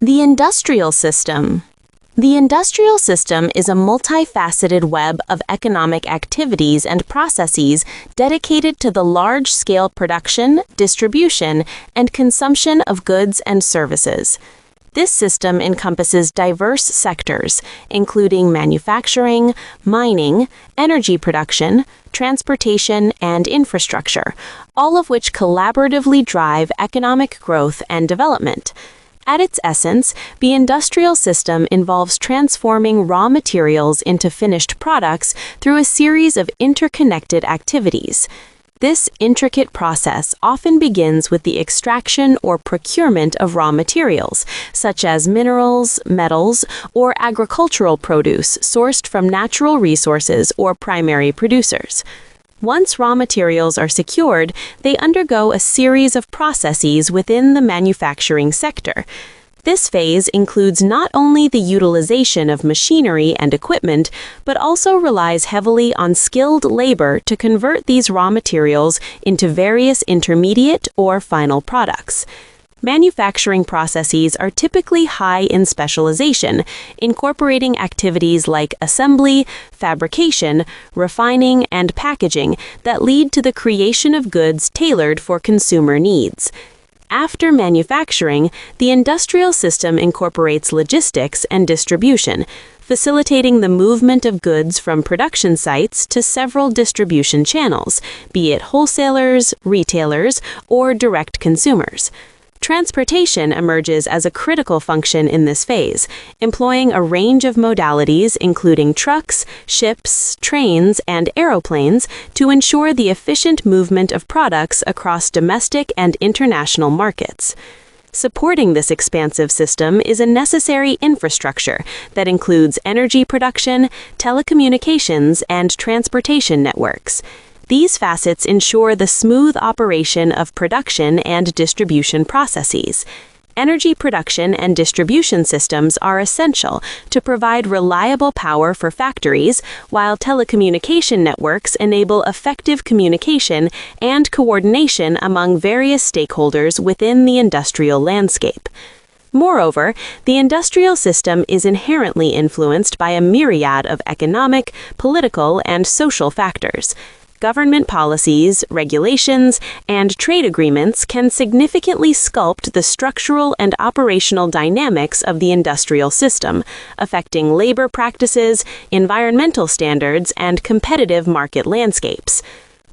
The industrial system. The industrial system is a multifaceted web of economic activities and processes dedicated to the large-scale production, distribution, and consumption of goods and services. This system encompasses diverse sectors, including manufacturing, mining, energy production, transportation, and infrastructure, all of which collaboratively drive economic growth and development. At its essence, the industrial system involves transforming raw materials into finished products through a series of interconnected activities. This intricate process often begins with the extraction or procurement of raw materials, such as minerals, metals, or agricultural produce sourced from natural resources or primary producers. Once raw materials are secured, they undergo a series of processes within the manufacturing sector. This phase includes not only the utilization of machinery and equipment, but also relies heavily on skilled labor to convert these raw materials into various intermediate or final products. Manufacturing processes are typically high in specialization, incorporating activities like assembly, fabrication, refining, and packaging that lead to the creation of goods tailored for consumer needs. After manufacturing, the industrial system incorporates logistics and distribution, facilitating the movement of goods from production sites to several distribution channels, be it wholesalers, retailers, or direct consumers. Transportation emerges as a critical function in this phase, employing a range of modalities including trucks, ships, trains, and aeroplanes to ensure the efficient movement of products across domestic and international markets. Supporting this expansive system is a necessary infrastructure that includes energy production, telecommunications, and transportation networks. These facets ensure the smooth operation of production and distribution processes. Energy production and distribution systems are essential to provide reliable power for factories, while telecommunication networks enable effective communication and coordination among various stakeholders within the industrial landscape. Moreover, the industrial system is inherently influenced by a myriad of economic, political, and social factors. Government policies, regulations, and trade agreements can significantly sculpt the structural and operational dynamics of the industrial system, affecting labor practices, environmental standards, and competitive market landscapes.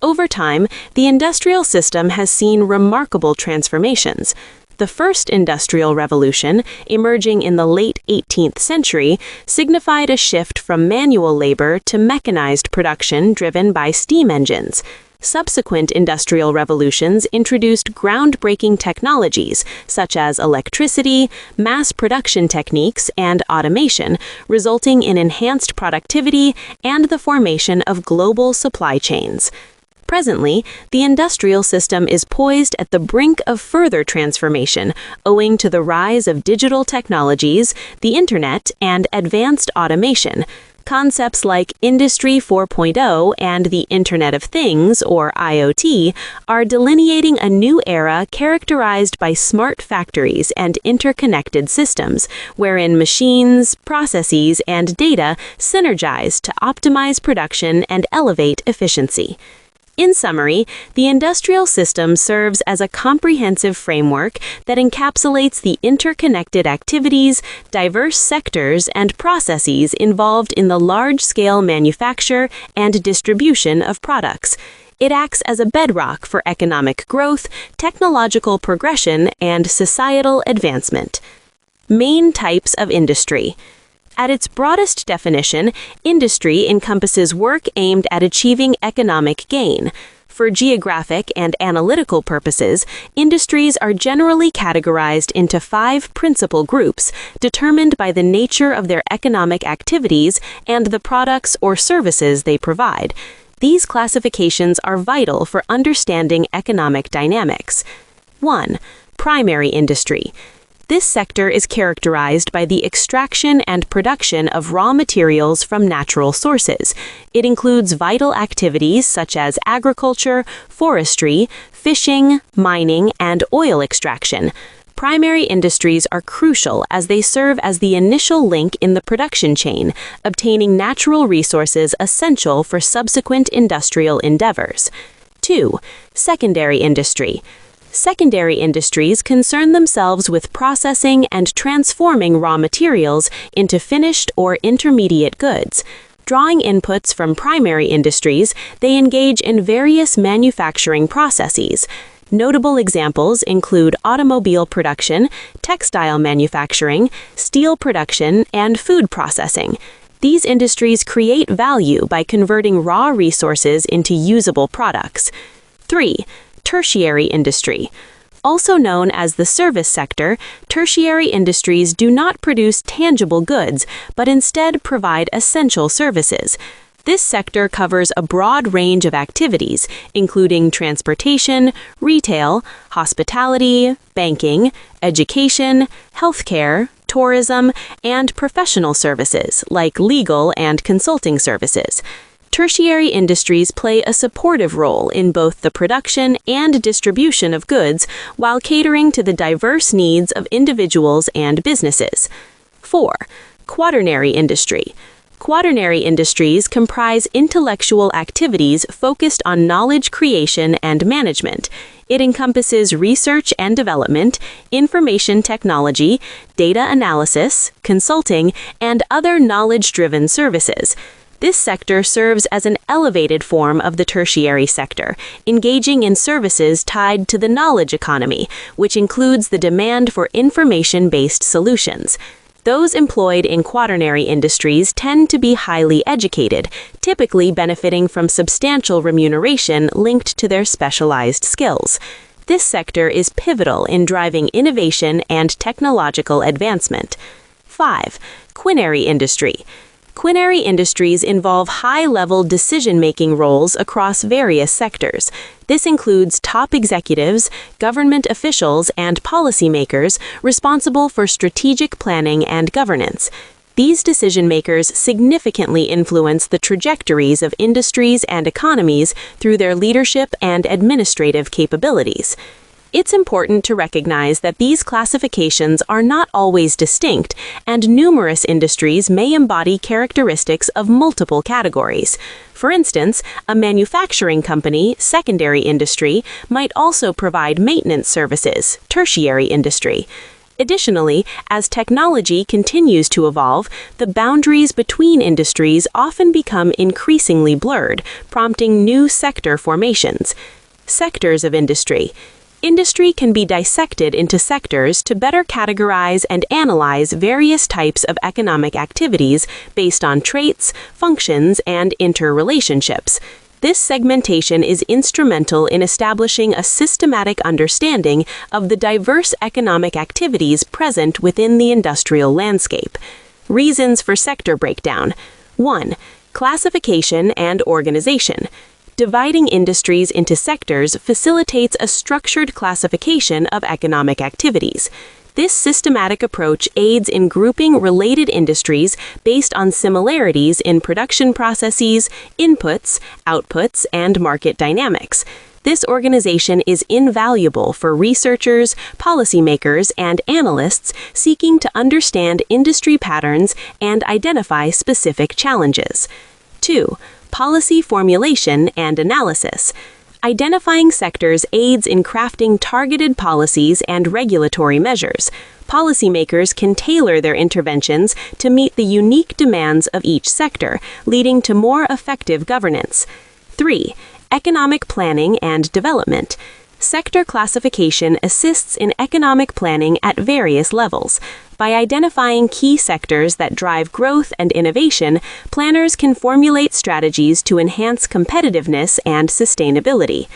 Over time, the industrial system has seen remarkable transformations. The first industrial revolution, emerging in the late 18th century, signified a shift from manual labor to mechanized production driven by steam engines. Subsequent industrial revolutions introduced groundbreaking technologies such as electricity, mass production techniques, and automation, resulting in enhanced productivity and the formation of global supply chains. Presently, the industrial system is poised at the brink of further transformation owing to the rise of digital technologies, the Internet, and advanced automation. Concepts like Industry 4.0 and the Internet of Things, or IoT, are delineating a new era characterized by smart factories and interconnected systems, wherein machines, processes, and data synergize to optimize production and elevate efficiency. In summary, the industrial system serves as a comprehensive framework that encapsulates the interconnected activities, diverse sectors, and processes involved in the large-scale manufacture and distribution of products. It acts as a bedrock for economic growth, technological progression, and societal advancement. Main types of industry. At its broadest definition, industry encompasses work aimed at achieving economic gain. For geographic and analytical purposes, industries are generally categorized into 5 principal groups, determined by the nature of their economic activities and the products or services they provide. These classifications are vital for understanding economic dynamics. 1. Primary industry. This sector is characterized by the extraction and production of raw materials from natural sources. It includes vital activities such as agriculture, forestry, fishing, mining, and oil extraction. Primary industries are crucial as they serve as the initial link in the production chain, obtaining natural resources essential for subsequent industrial endeavors. 2. Secondary industry. Secondary industries concern themselves with processing and transforming raw materials into finished or intermediate goods. Drawing inputs from primary industries, they engage in various manufacturing processes. Notable examples include automobile production, textile manufacturing, steel production, and food processing. These industries create value by converting raw resources into usable products. 3. Tertiary industry. Also known as the service sector, tertiary industries do not produce tangible goods, but instead provide essential services. This sector covers a broad range of activities, including transportation, retail, hospitality, banking, education, healthcare, tourism, and professional services like legal and consulting services. Tertiary industries play a supportive role in both the production and distribution of goods while catering to the diverse needs of individuals and businesses. 4. Quaternary industry. Quaternary industries comprise intellectual activities focused on knowledge creation and management. It encompasses research and development, information technology, data analysis, consulting, and other knowledge-driven services. This sector serves as an elevated form of the tertiary sector, engaging in services tied to the knowledge economy, which includes the demand for information-based solutions. Those employed in quaternary industries tend to be highly educated, typically benefiting from substantial remuneration linked to their specialized skills. This sector is pivotal in driving innovation and technological advancement. 5. Quinary industry. Quinary industries involve high-level decision-making roles across various sectors. This includes top executives, government officials, and policymakers responsible for strategic planning and governance. These decision-makers significantly influence the trajectories of industries and economies through their leadership and administrative capabilities. It's important to recognize that these classifications are not always distinct, and numerous industries may embody characteristics of multiple categories. For instance, a manufacturing company, secondary industry, might also provide maintenance services, tertiary industry. Additionally, as technology continues to evolve, the boundaries between industries often become increasingly blurred, prompting new sector formations. Sectors of industry. Industry can be dissected into sectors to better categorize and analyze various types of economic activities based on traits, functions, and interrelationships. This segmentation is instrumental in establishing a systematic understanding of the diverse economic activities present within the industrial landscape. Reasons for sector breakdown. 1. Classification and organization. Dividing industries into sectors facilitates a structured classification of economic activities. This systematic approach aids in grouping related industries based on similarities in production processes, inputs, outputs, and market dynamics. This organization is invaluable for researchers, policymakers, and analysts seeking to understand industry patterns and identify specific challenges. 2. Policy formulation and analysis. Identifying sectors aids in crafting targeted policies and regulatory measures. Policymakers can tailor their interventions to meet the unique demands of each sector, leading to more effective governance. 3. Economic planning and development. Sector classification assists in economic planning at various levels. By identifying key sectors that drive growth and innovation, planners can formulate strategies to enhance competitiveness and sustainability.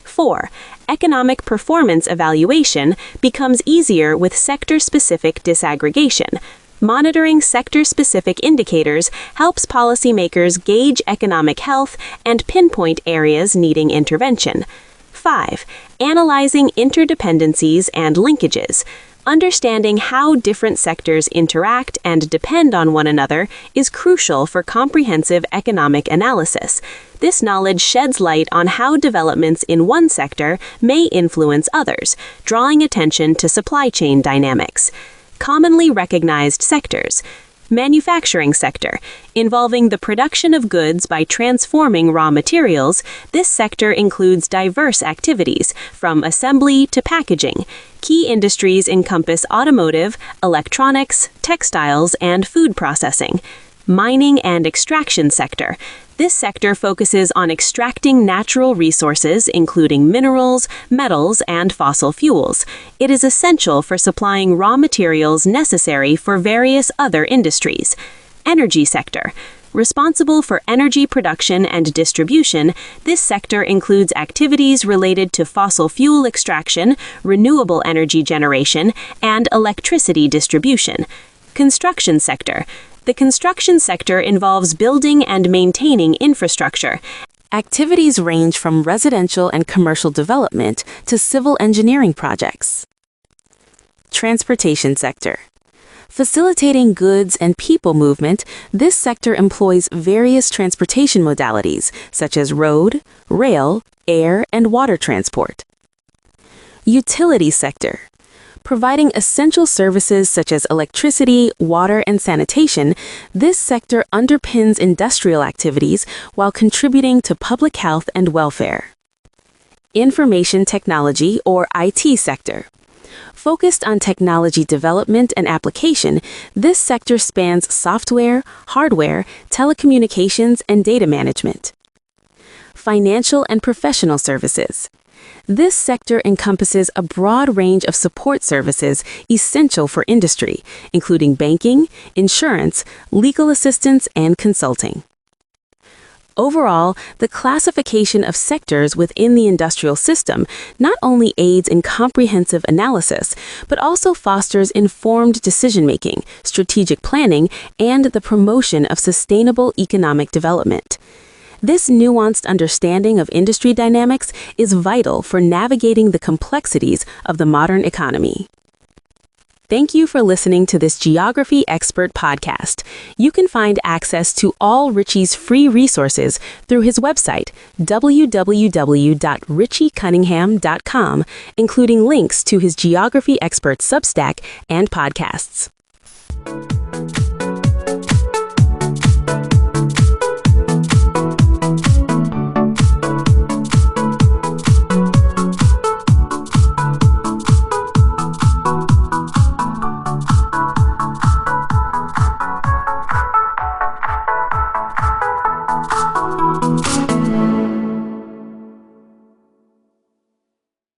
4. Economic performance evaluation becomes easier with sector-specific disaggregation. Monitoring sector-specific indicators helps policymakers gauge economic health and pinpoint areas needing intervention. 5. Analyzing interdependencies and linkages. Understanding how different sectors interact and depend on one another is crucial for comprehensive economic analysis. This knowledge sheds light on how developments in one sector may influence others, drawing attention to supply chain dynamics. Commonly recognized sectors. Manufacturing sector, involving the production of goods by transforming raw materials. This sector includes diverse activities, from assembly to packaging. Key industries encompass automotive, electronics, textiles, and food processing. Mining and extraction sector. This sector focuses on extracting natural resources, including minerals, metals, and fossil fuels. It is essential for supplying raw materials necessary for various other industries. Energy sector. Responsible for energy production and distribution, this sector includes activities related to fossil fuel extraction, renewable energy generation, and electricity distribution. Construction sector. The construction sector involves building and maintaining infrastructure. Activities range from residential and commercial development to civil engineering projects. Transportation sector. Facilitating goods and people movement, this sector employs various transportation modalities, such as road, rail, air, and water transport. Utility sector. Providing essential services such as electricity, water, and sanitation, this sector underpins industrial activities while contributing to public health and welfare. Information technology, or IT sector. Focused on technology development and application, this sector spans software, hardware, telecommunications, and data management. Financial and professional services. This sector encompasses a broad range of support services essential for industry, including banking, insurance, legal assistance, and consulting. Overall, the classification of sectors within the industrial system not only aids in comprehensive analysis, but also fosters informed decision-making, strategic planning, and the promotion of sustainable economic development. This nuanced understanding of industry dynamics is vital for navigating the complexities of the modern economy. Thank you for listening to this Geography Expert podcast. You can find access to all Richie's free resources through his website, www.richiecunningham.com, including links to his Geography Expert Substack and podcasts.